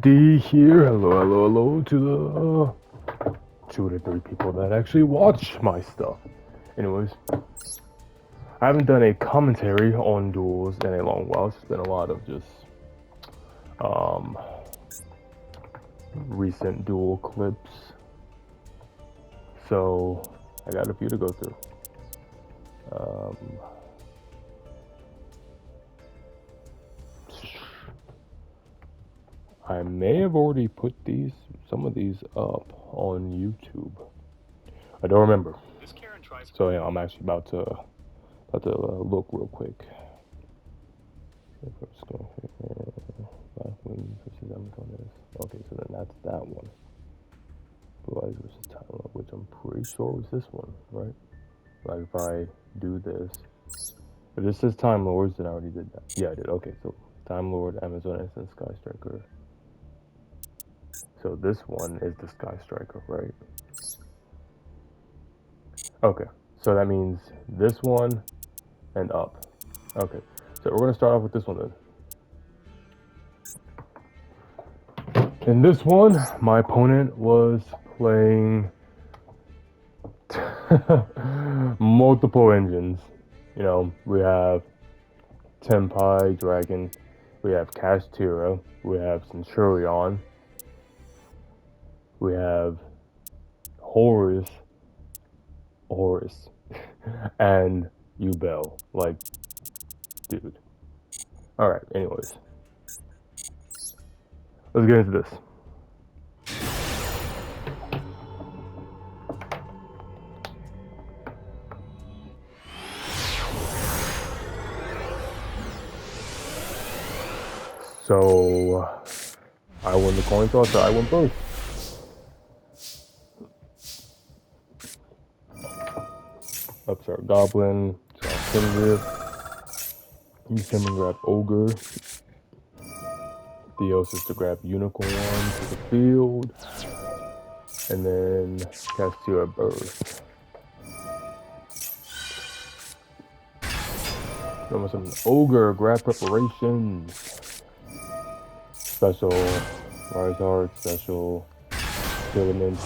D here. Hello to the 2 to 3 people that actually watch my stuff. Anyways, I haven't done a commentary on duels in a long while. It's been a lot of just recent duel clips. So I got a few to go through. I may have already put some of these up on YouTube. I don't remember. So yeah, I'm actually about to look real quick. Okay, so then that's that one. Blue Eyes versus Time Lord, which I'm pretty sure was this one, right? Like if I do this, if this says Time Lords, then I already did that. Yeah, I did. Okay, so Time Lord, Amazon Instant Sky Striker. So this one is the Sky Striker, right? Okay, so that means this one and up. Okay, so we're gonna start off with this one then. In this one, my opponent was playing multiple engines. You know, we have Tenpai Dragon, we have Castira, we have Centurion, we have Horus, and Ubel. Like, dude. Alright, anyways. Let's get into this. So, I won the coin toss, so I won first. Upstart Goblin, Fenrir. Use him and grab Ogre. Theos to grab Unicorn to the field. And then Castira Burst. Then with some Ogre, grab Preparations. Special Rise Heart, special Filament.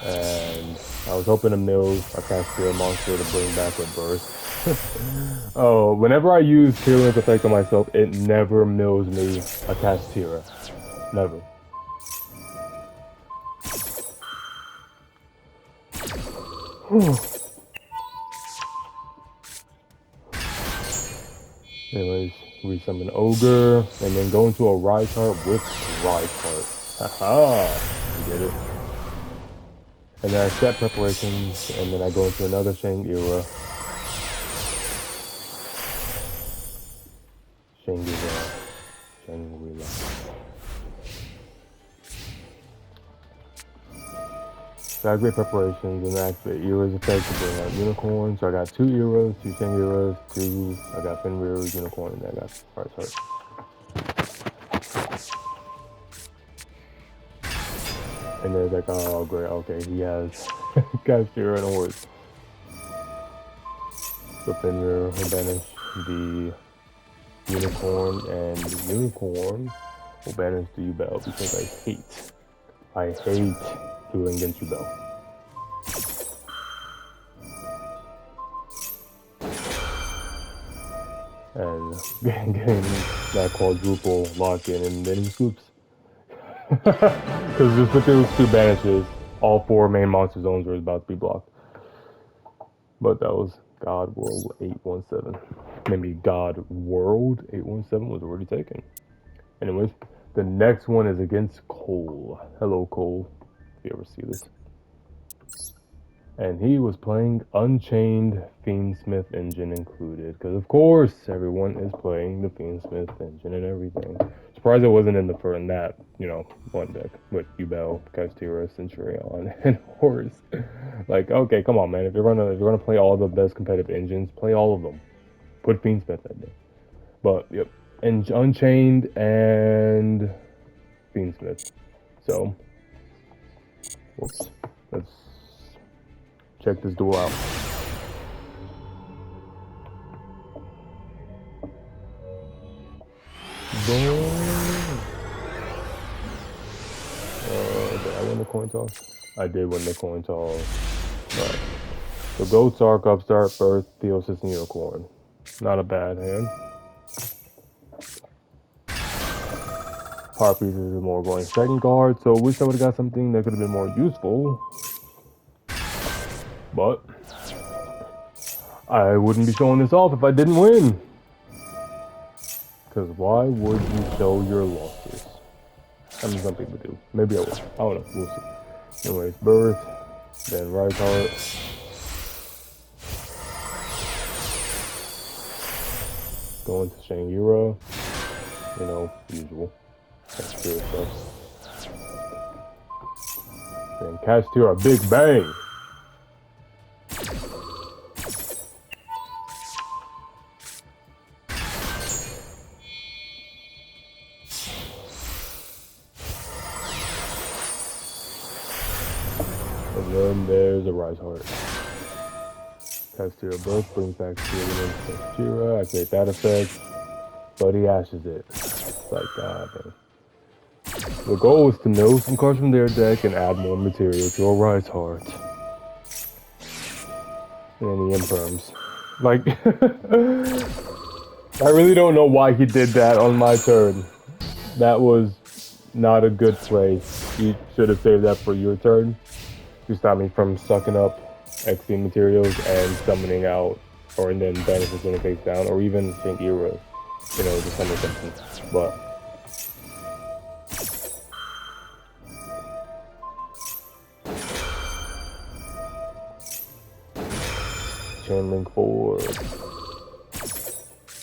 And I was hoping to mill a Castira monster to bring back a Burst. Oh, whenever I use Tyrian's effect on myself, it never mills me a Castira. Never. Anyways, we summon Ogre, and then go into a Rise Heart with Rise Heart. Haha! You get it? And then I set Preparations, and then I go into another Shangri-La. Shangri-La. So I have great Preparations, and I activate Era's effect to bring out Unicorn. So I got 2 Eras, 2 Shangri-Las, 2, I got Fenrir, Unicorn, and then I got Rise Heart. And then it's like, oh great, okay, he has Castira and Horse. So Fenrir will banish the Unicorn, and the Unicorn will banish the Ubel because I hate dueling against Ubel. And getting that quadruple lock in, and then he scoops. Because just with those 2 banishes, all 4 main monster zones were about to be blocked. But that was God World 817. Maybe God World 817 was already taken. Anyways, the next one is against Cole. Hello, Cole, if you ever see this. And he was playing Unchained Fiendsmith engine included. Because, of course, everyone is playing the Fiendsmith engine and everything. Surprised it wasn't in that, one deck with Ubel, Castira, Centurion, and Horus. Like, okay, come on, man. If you're gonna play all the best competitive engines, play all of them. Put Fiendsmith that day. But yep, and Unchained and Fiendsmith. So, whoops. Let's check this duel out. Boom. Did I win the coin toss? I did win the coin toss. Right. So Goats, Arc, Upstart, Birth, Theosis, and Unicorn. Not a bad hand. Power Pieces is more going second card, so wish I would have got something that could have been more useful. But I wouldn't be showing this off if I didn't win. Because why would you show your losses? I mean, some people do. Maybe I will. I don't know. We'll see. Anyways, Birth, then Right Heart. Going to Shangira. You know, usual. That's good stuff. Then Catch Tier, a Big Bang. And then there's a Rise Heart. Castira Birth brings back Shira. Activate that effect. But he ashes it. It's like, god damn. The goal is to know some cards from their deck and add more material to a Rise Heart. And he imperms. Like, I really don't know why he did that on my turn. That was not a good play. You should have saved that for your turn to stop me from sucking up XP materials and summoning out, or and then benefits when it face down, or even think era, you know, to summon something. But Chain Link 4.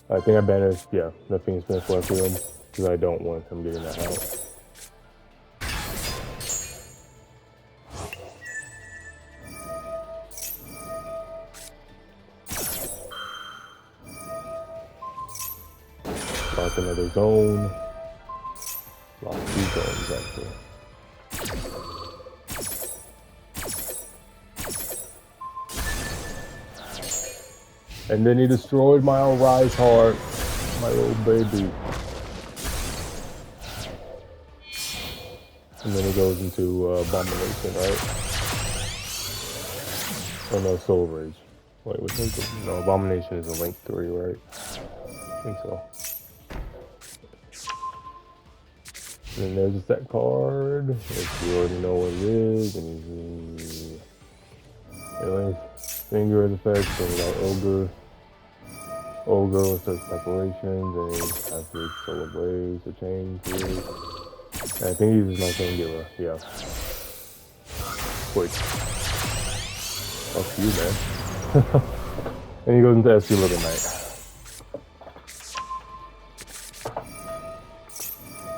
I think I banished, yeah, the Fiend Smith Requiem, because I don't want him getting that out. Lock another zone. Lock 2 zones, actually. And then he destroyed my own Rise Heart, my little baby. And then he goes into Abomination, right? Oh no, Soul Rage. Wait, which one's it? No, Abomination is a Link 3, right? I think so. And then there's a set card, if you already know what it is. And anyways, Finger effect, so we got Ogre. Ogre with such preparations, and he activates Solar Blaze to change it. And I think he uses my Shangela, yeah. Wait. Fuck you, man. And he goes into SC Little Knight.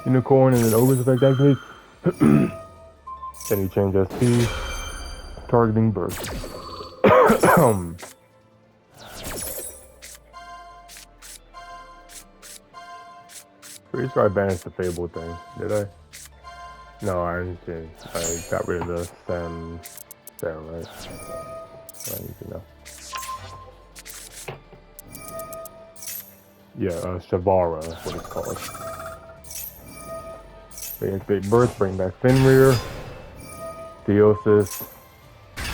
Unicorn and then Ogre's effect activates. Then you change SP, targeting Burst. Pretty sure I banished the Fable thing, did I? No, I didn't. I got rid of the Sam, right? I need to know. Yeah, Shavara, that's what it's called. Big Birth, bring back Fenrir. Theosis,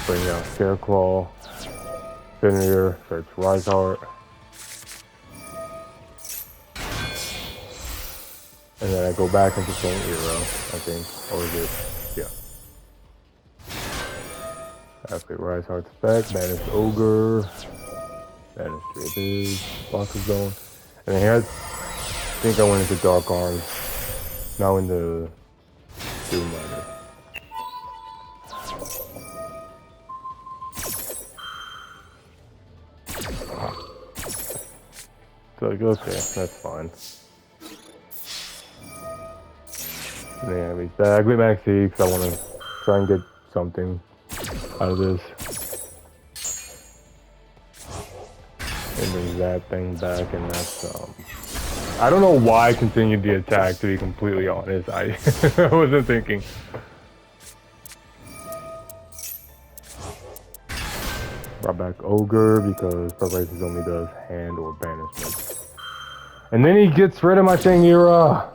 bring out Scareclaw. Fenrir, search Rise Heart. And then I go back into Saint Hero, I think. Or is it? Yeah. Activate Rise Heart spec, banish Ogre. Banish Traders, Locker Zone. And then here I think I went into Dark Arms. Now in the Doom Rider. So like, okay, that's fine. And then he's back with Maxi because I want to try and get something out of this. And bring that thing back, and that's I don't know why I continued the attack, to be completely honest. I wasn't thinking. Brought back Ogre because Preparations only does hand or banishment. And then he gets rid of my Shangira.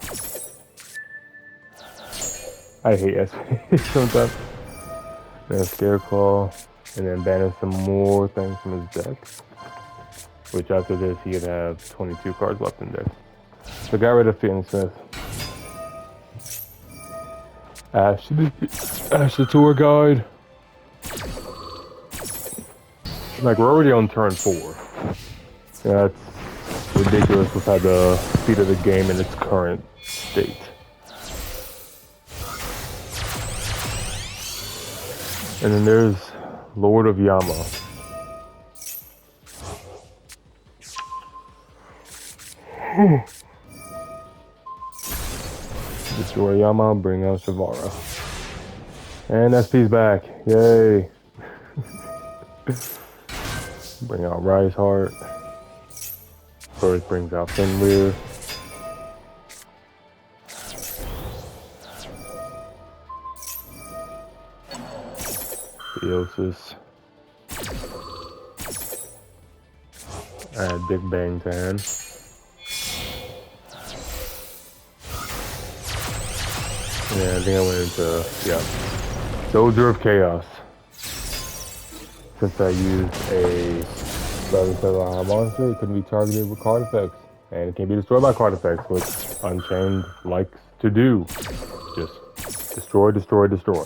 I hate SP sometimes. Then a Scareclaw, and then banish some more things from his deck. Which after this, he'd have 22 cards left in deck. So got rid of Phoenix Smith. Ash the tour guide. Like, we're already on turn 4. Yeah, that's ridiculous with how the speed of the game in its current state. And then there's Lord of Yama. Destroy Yama, bring out Shavara. And SP's back. Yay. Bring out Rise Heart. First brings out Fenrir. Theosis. Add Big Bang to hand. Yeah, I think I went into, yeah, Soldier of Chaos. Since I used a 7/7 monster, it couldn't be targeted with card effects. And it can be destroyed by card effects, which Unchained likes to do. Just destroy, destroy, destroy.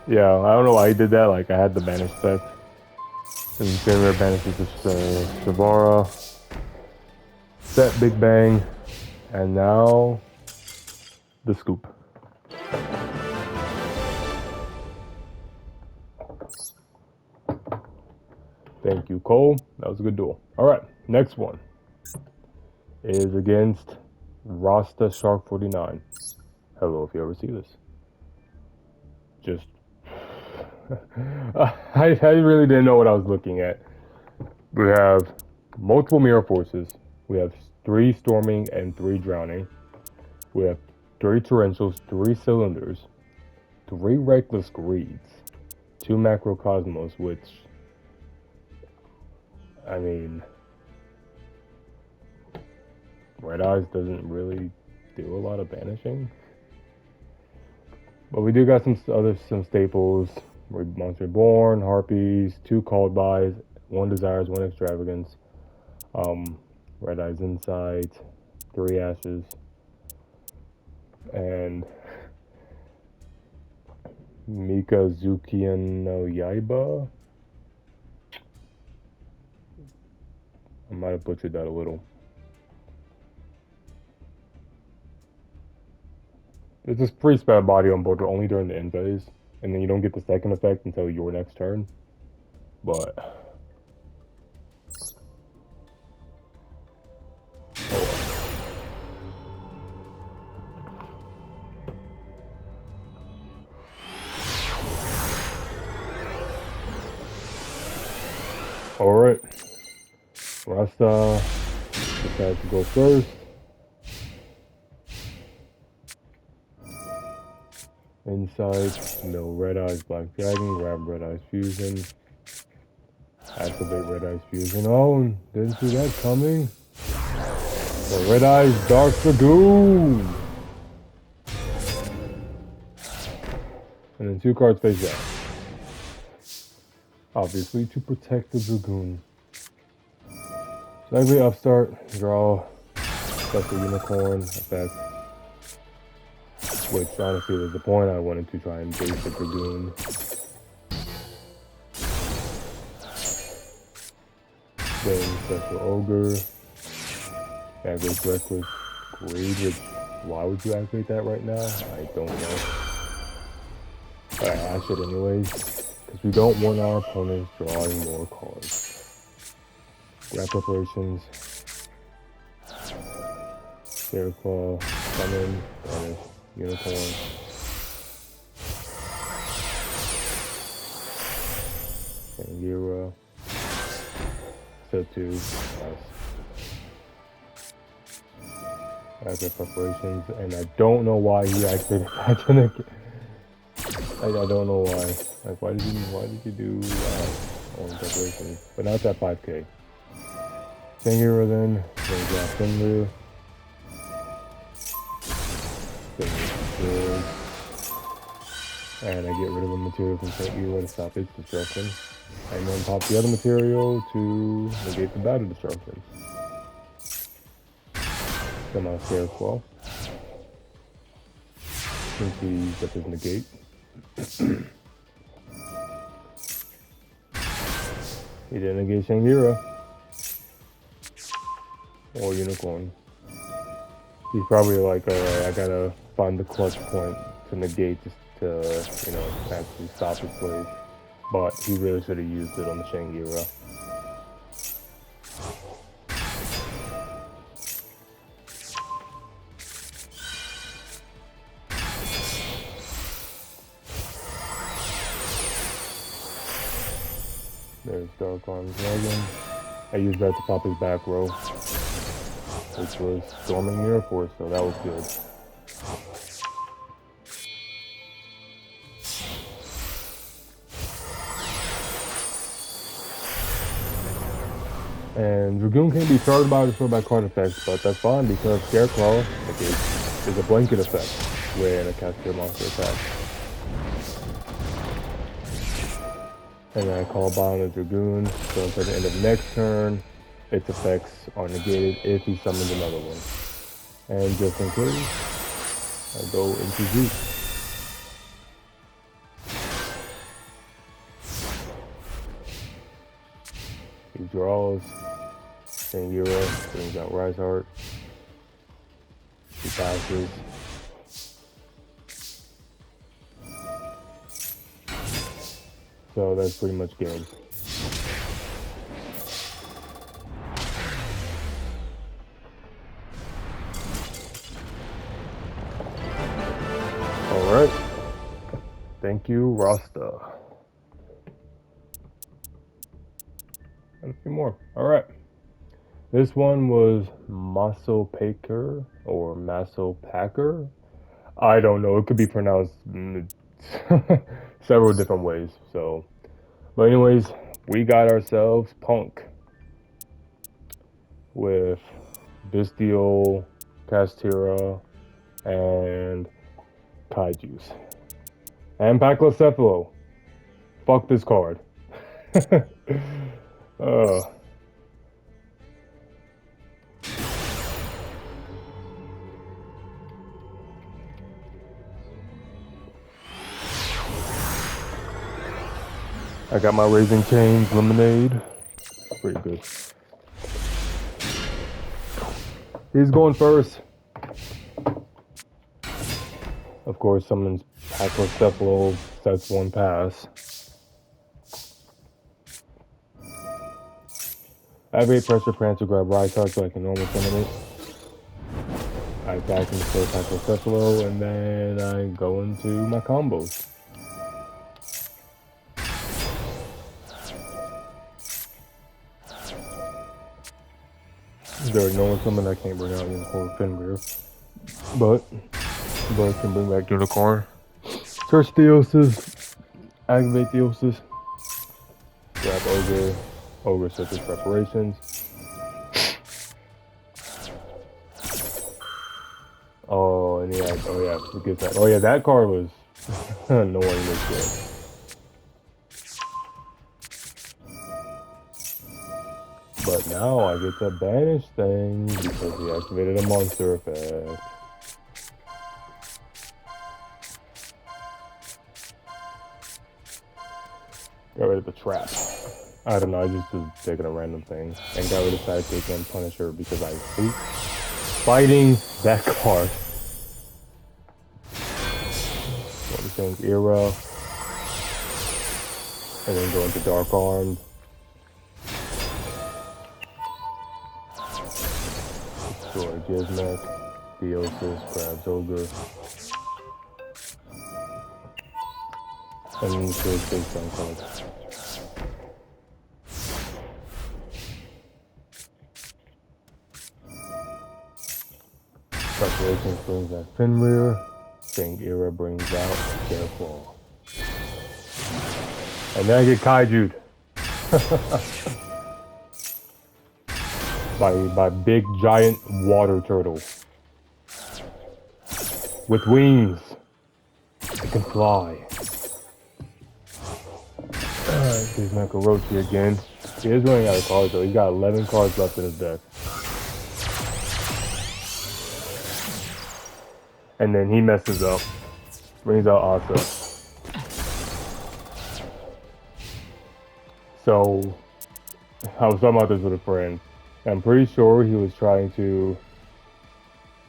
Yeah, I don't know why he did that. Like, I had the banish effect. And Fenrir banishes Shavara. Set Big Bang. And now, the scoop. Thank you, Cole. That was a good duel. All right, next one is against Rasta Shark 49. Hello, if you ever see this. Just, I really didn't know what I was looking at. We have multiple Mirror Forces. We have 3 Storming and 3 Drowning. We have 3 Torrentials, 3 Cylinders, 3 Reckless Greeds, 2 Macrocosmos, which, I mean, Red Eyes doesn't really do a lot of banishing. But we do got some staples. Monster Born, Harpies, 2 Called Bys, 1 Desires, 1 Extravagance, Red Eyes Insight, 3 Ashes, and Mikazukian no Yaiba. I might have butchered that a little. It's just pretty spam body on board, but only during the end phase. And then you don't get the second effect until your next turn. But... Alright. Rasta decides to go first. Insight, no Red Eyes Black Dragon, grab Red Eyes Fusion. Activate Red Eyes Fusion. Oh, didn't see that coming. The Red Eyes Dark Dragoon. And then 2 cards face down. Obviously to protect the Dragoon. So every upstart, draw Special Unicorn effect. Which honestly was the point. I wanted to try and base the Dragoon. Then Special Ogre. Activate Reckless Greed, which, why would you activate that right now? I don't know. But I asked it anyways, because we don't want our opponents drawing more cards. Grab Preparations. Scareclaw, Summon, Banish, Unicorn. Sangira. Set 2. Nice. Active Preparations, and I don't know why he activated that to the I don't know why. Like, why did you do that? on preparation. But now it's at 5k. Shangri-La then brings out Finrear. And I get rid of a material from Shangri-La to stop its destruction. And then pop the other material to negate the battle destruction. Come out Scarecrow. Since he used up his negate. He didn't negate Shangri-La. Or Unicorn. He's probably like, alright, I gotta find the clutch point to negate just to, you know, actually stop his plays. But he really should have used it on the Shangri-La. There's Dark Arms Dragon. I used that to pop his back row, which was Storming Mirror Force, so that was good. And Dragoon can't be charged by or destroyed by card effects, but that's fine because Scarecrow is a blanket effect when a caster monster attacks. And then I call Bond a Dragoon, so until the end of next turn, its effects are negated if he summons another one. And just in case, I go into Zeus. He draws, Shangri-La brings out Rise Heart. He passes. So that's pretty much game. Alright. Thank you, Rasta. And a few more. Alright. This one was Maso Packer or Maso Packer. I don't know. It could be pronounced several different ways. So, but anyways, we got ourselves Punk with Bestial, Castira, and Kaijus. And Paclocephalo. Fuck this card. I got my Raising Cane's Lemonade. Pretty good. He's going first. Of course, summons Paclocephalo, sets one pass. Activate Pressure Plant to grab Rise Heart so I can normal summon it. I attack and destroy Paclocephalo, and then I go into my combos. There are no one summon I can't bring out Unicorn Finrear. But can bring back Unicorn. Search Theosis. Activate Theosis. Grab Ogre. Ogre sets its preparations. Oh, and yeah, forget that. Oh yeah, that card was annoying this game. But now I get to banish things because he activated a monster effect. Got rid of the trap. I don't know, I just was taking a random thing. And got rid of Sidekick and Punisher because I hate fighting that card. What we think, Era. And then go into Dark Armed. Destroy Gizmek. Theosis, grabs Ogre. And then the face on cards. Preparations brings out Finrear. Shangri-La brings out Scarecrow. And then I get Kaiju'd. by big giant water turtle with wings. It can fly. Here's Macarochi again. He is running out of cards though. He's got 11 cards left in his deck. And then he messes up. Brings out Asa. So, I was talking about this with a friend. I'm pretty sure he was trying to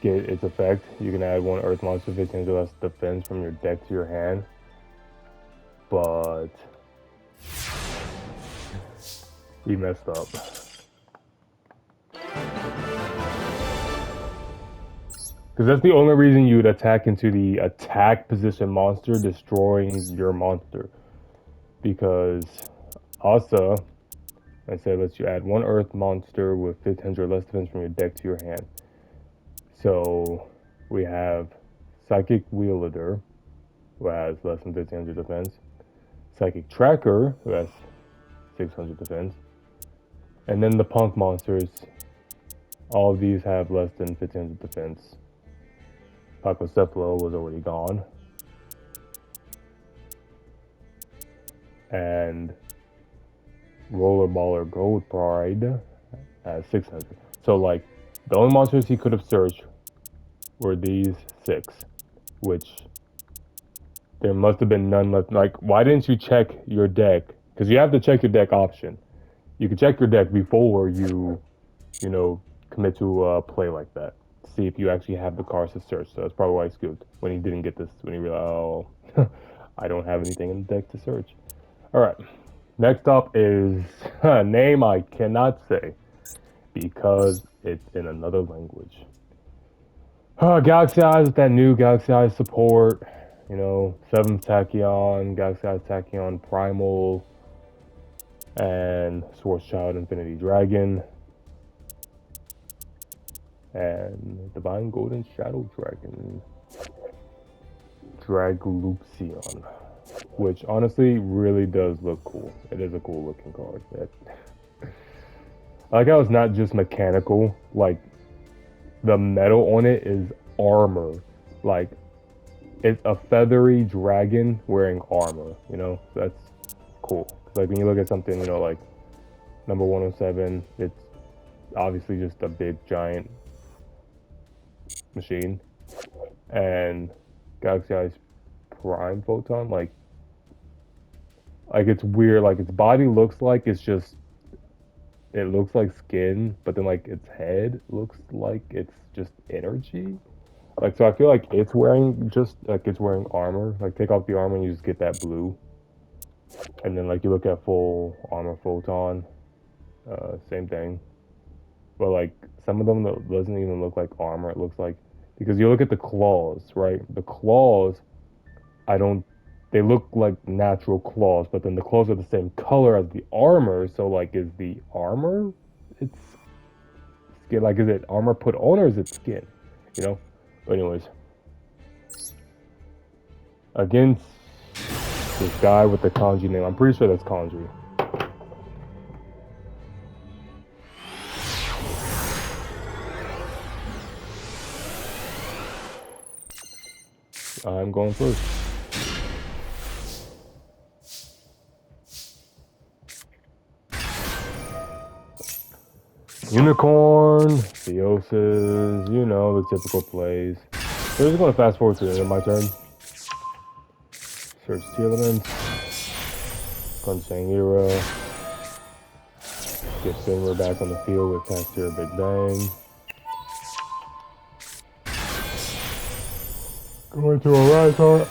get its effect. You can add one Earth monster 15 or less defense from your deck to your hand. But he messed up. Because that's the only reason you would attack into the attack position monster, destroying your monster. Because Asa, I said, lets you add one Earth monster with 15 or less defense from your deck to your hand. So we have Psychic Wielder, who has less than 1500 defense. Psychic Tracker, who has 600 defense. And then the Punk monsters, all of these have less than 1500 defense. Pacocephalo was already gone. And Rollerballer Gold Pride has 600. So, like, the only monsters he could have searched were these 6, which there must have been none left. Like, why didn't you check your deck? Because you have the check your deck option. You can check your deck before you commit to a play like that. See if you actually have the cards to search. So that's probably why he scooped when he didn't get this. When he realized, oh, I don't have anything in the deck to search. All right. Next up is a name I cannot say because it's in another language. Galaxy Eyes with that new Galaxy Eyes support. 7th Tachyon, Galaxy Eyes Tachyon Primal, and Swordschild Infinity Dragon. And Divine Golden Shadow Dragon, Dragluxion, which honestly really does look cool. It is a cool looking card. I like how it's not just mechanical, like the metal on it is armor. Like it's a feathery dragon wearing armor, So that's cool. Like when you look at something, like number 107, it's obviously just a big giant machine, and Galaxy Eyes Prime Photon, like it's weird. Like its body looks like it looks like skin, but then like its head looks like it's just energy. Like so, I feel like it's wearing armor. Like take off the armor and you just get that blue, and then like you look at full armor Photon, same thing. But like some of them that doesn't even look like armor. It looks like, because you look at the claws, right? The claws, they look like natural claws, but then the claws are the same color as the armor. So like, is the armor it's skin? Like, is it armor put on or is it skin? But anyways, against this guy with the kanji name, I'm pretty sure that's kanji. I'm going first. Unicorn, Theosis, the typical plays. So we're just going to fast forward to the end of my turn. Search 2 elements. Consanguira. Get Finra back on the field with Castor Big Bang. Going to a rise heart.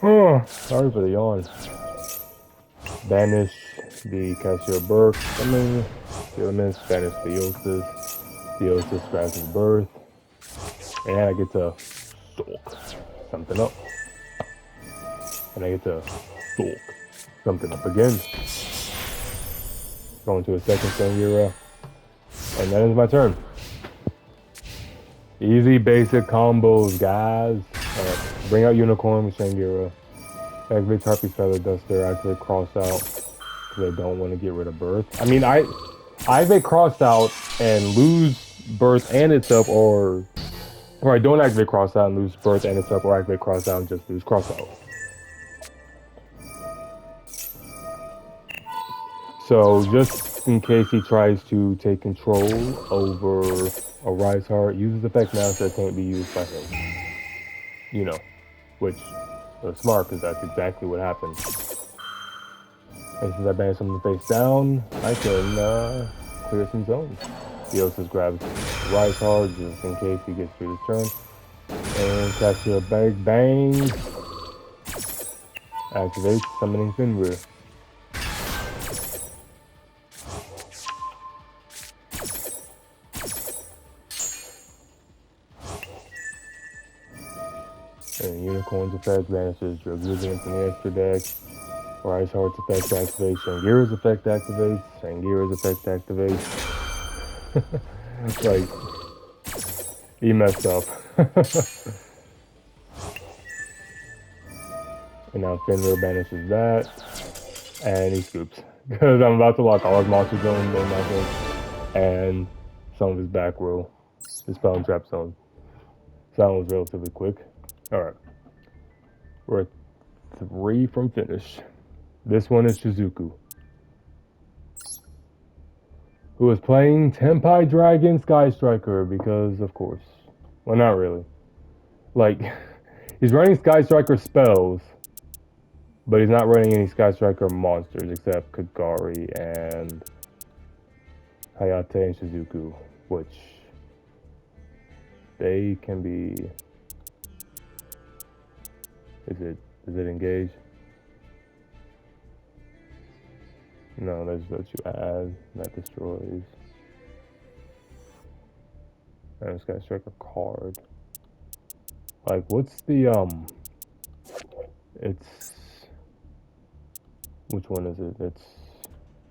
Oh, sorry for the yawn. Banish the Cassia Birth. Summon the elements. Banish Theosis. Theosis grabs his birth. And I get to stalk something up. And I get to stalk something up again. Going to a second Sangira. And that ends my turn. Easy basic combos, guys. Alright, bring out Unicorn with Shangira. Activate Harpy's Feather Duster, activate Cross Out. because I don't want to get rid of Birth. I mean, I activate Cross Out and lose Birth and itself, or I don't activate Cross Out and lose Birth and itself, or activate Cross Out and just lose Cross Out. So just in case he tries to take control over a Rise Heart, uses effect master that can't be used by him. You know, which is smart because that's exactly what happened. And since I banish him face down, I can clear some zones. He also grabs Rise Heart just in case he gets through his turn. And capture a bang. Activate summoning Fenrir. And Unicorn's effect banishes Dragoon from the extra deck. Rise Heart's effect activates. Shangira's effect activates. Shangira's effect activates. Like, he messed up. And now Fenrir banishes that. And he scoops. Because I'm about to lock all his monster zones in my thing. And some of his back row. His spell and trap zone. So that was relatively quick. Alright. We're at 3 from finish. This one is Shizuku, who is playing Tenpai Dragon Sky Striker because, of course. Well, not really. Like, he's running Sky Striker spells, but he's not running any Sky Striker monsters except Kagari and Hayate and Shizuku, which they can be. Is it engaged? No, that's what you add. That destroys. And Sky Striker card. Like, what's the It's which one is it?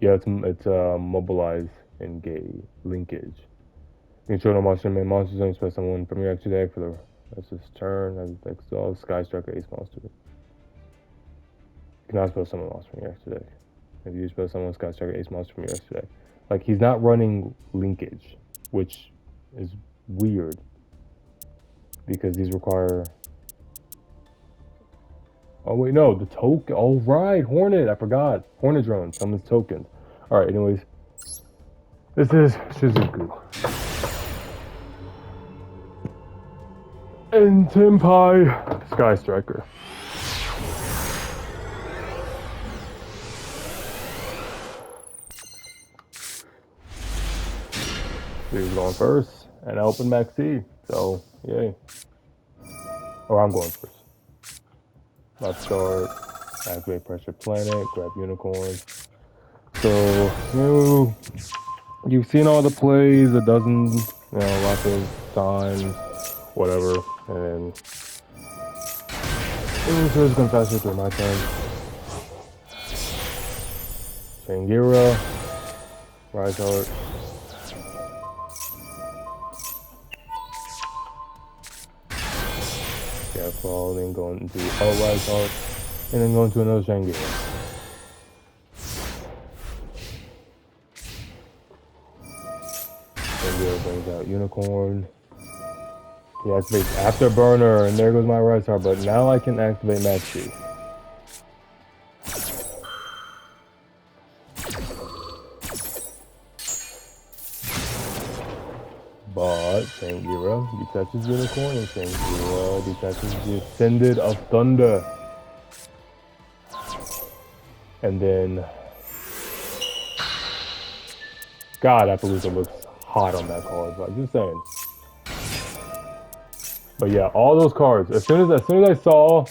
It's mobilize, engage, linkage. You can show no monster main monster zone, spell someone from your extra deck for the rest of his turn as exile Sky Striker Ace monster. You cannot spell summon monster from your extra deck. If you spell someone Sky Striker Ace monster from your extra deck. Like, he's not running linkage, which is weird. Because these require. Oh wait, no, the token. Oh right, Hornet. I forgot. Hornet drone. Summons tokens. All right. Anyways, this is Shizuku and Tenpai Sky Striker. He's going first, and I open max C. So yay. Or I'm going first. Let's start. Activate Pressure Planet. Grab Unicorn. So you've seen all the plays a dozen, lots of times, whatever, and then so it's gonna pass you through my turn. Shangira, Rise Heart. Fall, then going into Rise Heart, and then going to another Shangira. Shangira brings out Unicorn. He activates Afterburner, and there goes my Rise Heart, but now I can activate Maxi. But Shangira detaches Unicorn, and Shangira detaches the Ascended of Thunder. And then, God, Appaloosa looks hot on that card, like, just saying. But yeah, all those cards, as soon as I saw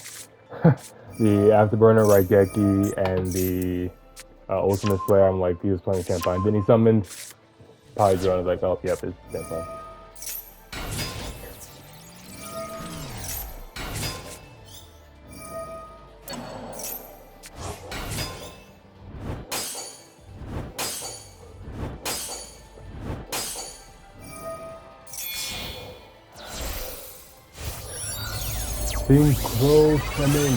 the Afterburner, Raigeki, and the Ultimate Flare, I'm like, he was playing Tenpai. And then he summoned Hydra, I was like, oh, yep, it's Tenpai. Synchro summon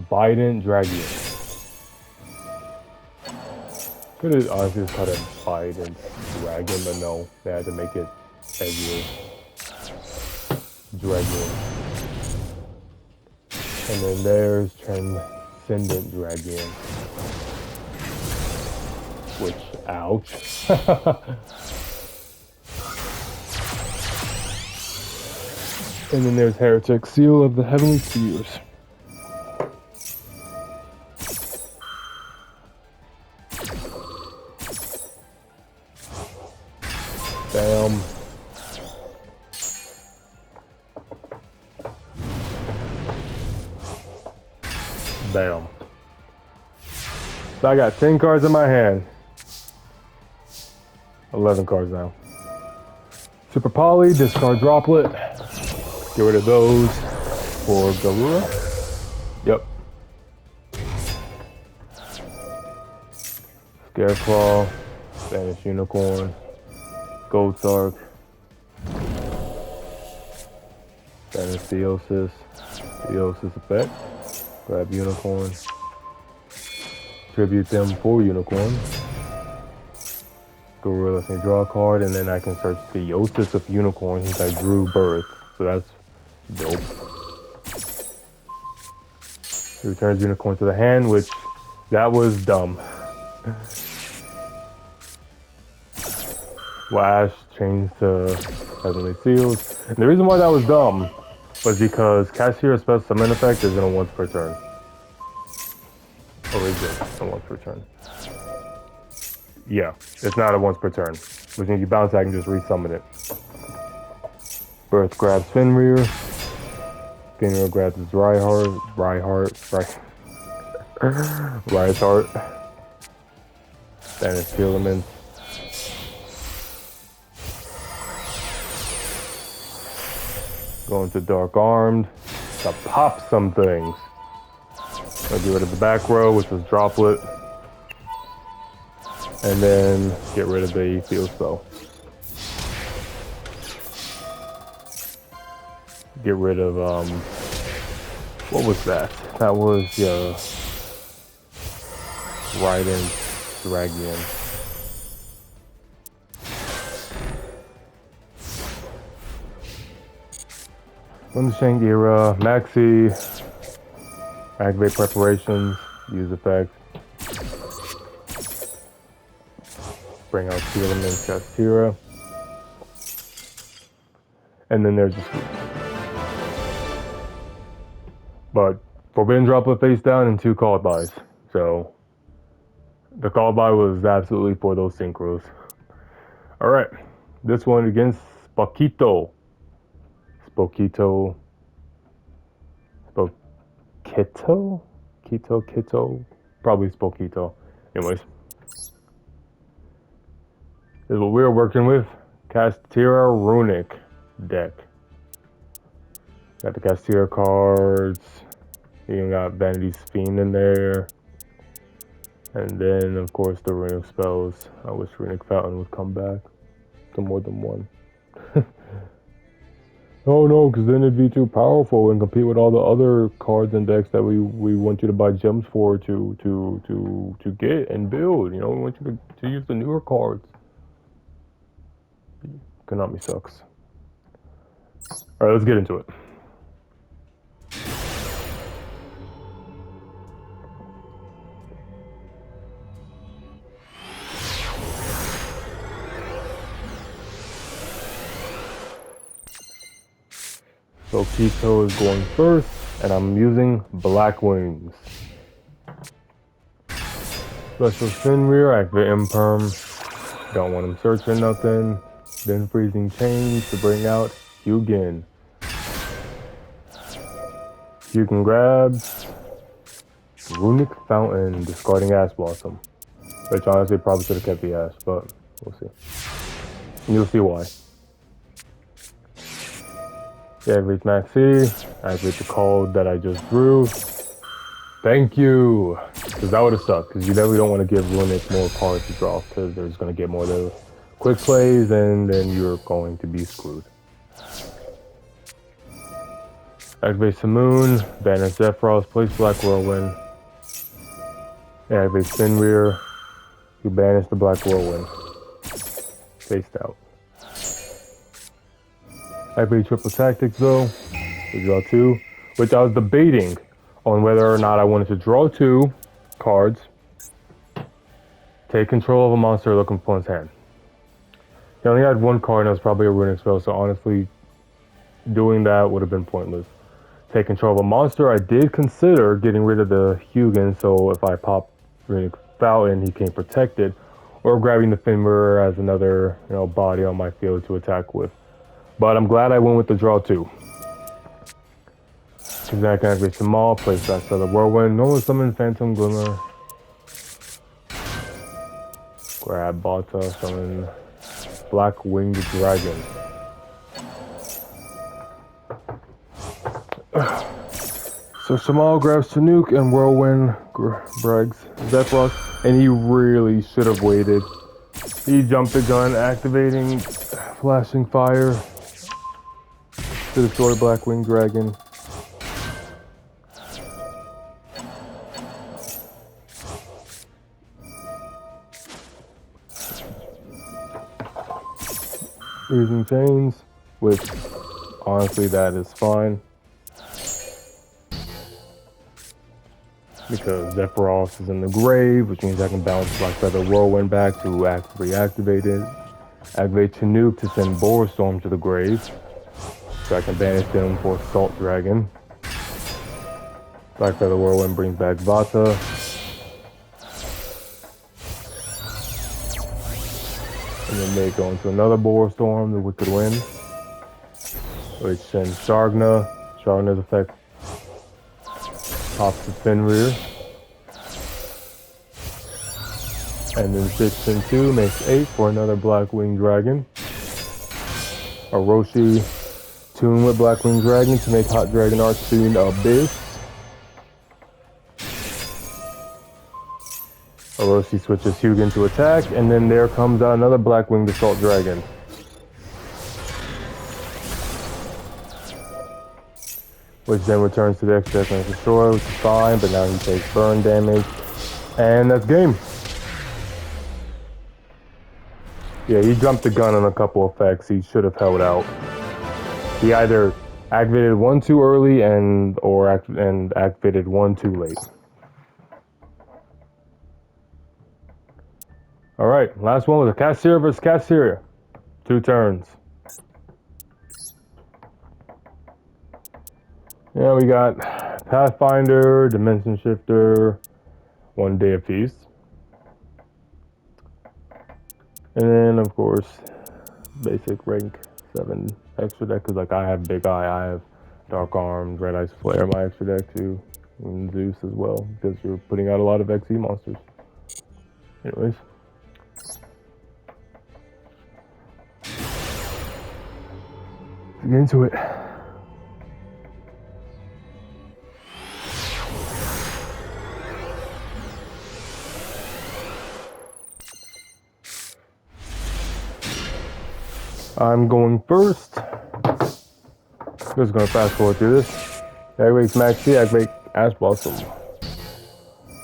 Biden Dragon. Could have honestly just cut him Bite and Dragon, but no, they had to make it heavier. Dragon. And then there's Transcendent Dragon. Which, ouch. And then there's Heretic, Seal of the Heavenly Spheres. Bam. Bam. So I got 10 cards in my hand. 11 cards now. Super Poly, discard Droplet. Get rid of those for Garura. Yep. Scareclaw, Spanish Unicorn, Gold Sark, Spanish Theosis, Theosis effect. Grab Unicorn. Tribute them for Unicorn. Garura lets me draw a card, and then I can search Theosis of Unicorn since I drew Birth. So that's dope. He returns Unicorn to the hand, which that was dumb. Flash changed to Heavenly Seals. And the reason why that was dumb was because Cashier Special Summon effect isn't a once per turn. Or is it a once per turn? Yeah, it's not a once per turn. Which means you bounce back and just resummon it. Birth grabs Fenrir. Fenrir grabs his Reinhardt. Spanish Filament. Going to Dark Armed to pop some things. I'll get rid of the back row, which was Droplet. And then get rid of the field spell. Get rid of, what was that? That was, Raiden Dragon. From the Shangira, Maxi, activate preparations, use effect. Bring out two elements, Castira. And then there's just. But Forbidden Droplet face down and 2 call buys. So the call buy was absolutely for those synchros. Alright. This one against Spokito. Kito? Probably Spokito. Anyways. This is what we're working with. Castira Runic deck. Got the Castira cards. You even got Vanity's Fiend in there. And then, of course, the Runic spells. I wish Runic Fountain would come back to more than one. Oh no, because then it'd be too powerful and compete with all the other cards and decks that we want you to buy gems for to get and build. You know, we want you to use the newer cards. Konami sucks. Alright, let's get into it. So Kito is going first, and I'm using Black Wings. Special Fenrir, activate Imperm. Don't want him searching nothing. Then Freezing Chains to bring out Hugin. Hugin grabs Runic Fountain, discarding Ash Blossom. Which honestly probably should have kept the Ash, but we'll see. And you'll see why. Activate Maxi, activate the code that I just drew. Thank you! Because that would have sucked, because you definitely don't want to give Runic more cards to draw, because there's going to get more of those quick plays, and then you're going to be screwed. Activate Simoon, banish Zephyros, place Black Whirlwind. Activate Fenrir, You banish the Black Whirlwind. Faced out. Activate triple tactics though. We draw 2, which I was debating on whether or not I wanted to draw 2 cards, take control of a monster looking for his hand. He only had 1 card and it was probably a runic spell, so honestly, doing that would have been pointless. Take control of a monster. I did consider getting rid of the Hugin, so if I pop Runic Fountain, he came protected, or grabbing the Finmer as another, body on my field to attack with. But I'm glad I went with the draw 2. Because I can activate Shamal, place that for the Whirlwind, normal summon Phantom Glimmer, grab Bata, summon Black Winged Dragon. So Shamal grabs Chinook and Whirlwind brags Zephyros, and he really should have waited. He jumped the gun, activating Flashing Fire to destroy Blackwing Dragon. Using Chains, which honestly that is fine. Because Zephyros is in the grave, which means I can bounce Black Feather Whirlwind back to reactivate it. Activate Chinook to send Boarstorm to the grave, so I can banish him for Salt Dragon. Black Feather Whirlwind brings back Vata. And then they go into another Boarstorm, the Wicked Wind, which sends Shargna. Shargna's effect pops the Fenrir. And then 6 and 2 makes 8 for another Blackwing Dragon. Orochi tune with Blackwing Dragon to make Hot Dragon Archfiend Abyss. Orochi switches Hugin to attack, and then there comes out another Blackwing Assault Dragon. Which then returns to the extra deck and destroy, which is fine, but now he takes burn damage. And that's game. Yeah, he jumped the gun on a couple effects. He should have held out. He either activated 1 too early and activated 1 too late. Alright, last one was a Cassia versus Cassia. 2 turns. Yeah, we got Pathfinder, Dimension Shifter, 1 Day of Feast. And then, of course, basic rank 7 extra deck, because I have Big Eye, I have Dark Arms, Red Ice Flare, my extra deck too, and Zeus as well, because you're putting out a lot of XE monsters. Anyways. Let's get into it. I'm going first. Just gonna fast forward through this. Activate Maxi, activate Ash Blossom.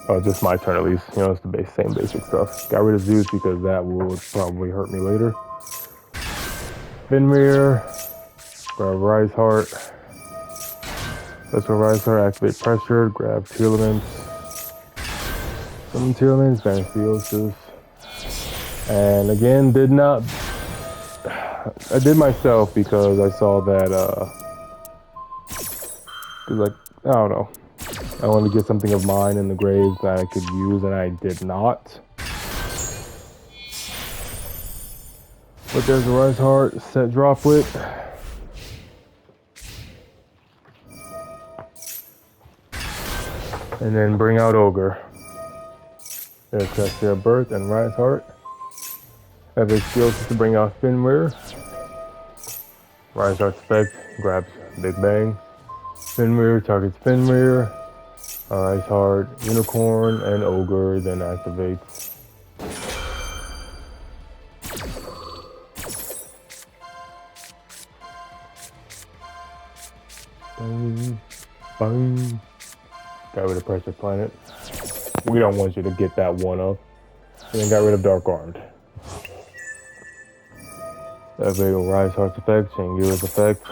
Oh, just my turn at least. It's the same basic stuff. Got rid of Zeus because that would probably hurt me later. Fenrir, grab Rise Heart. That's where Rise Heart, activate Pressure, grab Tearlaments. Summon Tearlaments, banish Theosis. And again, I did myself because I saw that, I don't know. I wanted to get something of mine in the grave that I could use, and I did not. But there's a Rise Heart, set Droplet. And then bring out Ogre. There's Cassia Birth and Rise Heart. Have Theosis to bring out Fenrir. Rise Heart Spec grabs Big Bang. Fenrir targets Fenrir. Rise Heart, Unicorn, and Ogre then activates. Boom, boom. Got rid of Pressure Planet. We don't want you to get that 1-up. And then got rid of Dark Armed. Activate Rise Heart's effect, Shangira's effect.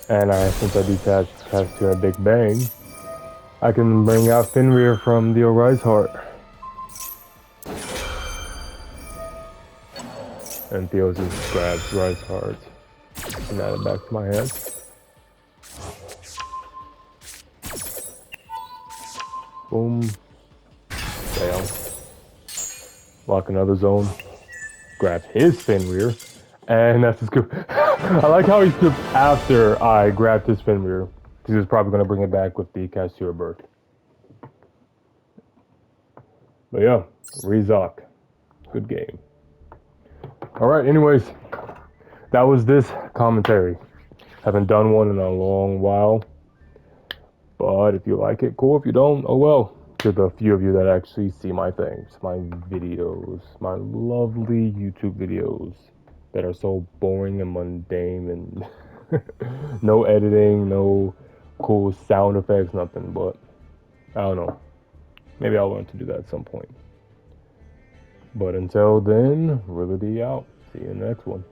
And since I detached Castor and Big Bang, I can bring out Fenrir from the Arise Heart. And Theosis grabs Rise Heart and add it back to my hand. Boom. Bam. Lock another zone. Grab his Fenrir. And that's his scoop. I like how he scooped after I grabbed his Fenrir. Because he was probably going to bring it back with the Castor Bird. But yeah, Rezok. Good game. Alright, anyways. That was this commentary. Haven't done one in a long while. But if you like it, cool. If you don't, oh well. To the few of you that actually see my things, my videos, my lovely YouTube videos that are so boring and mundane and no editing, no cool sound effects, nothing. But I don't know. Maybe I'll learn to do that at some point. But until then, Reality out. See you in the next one.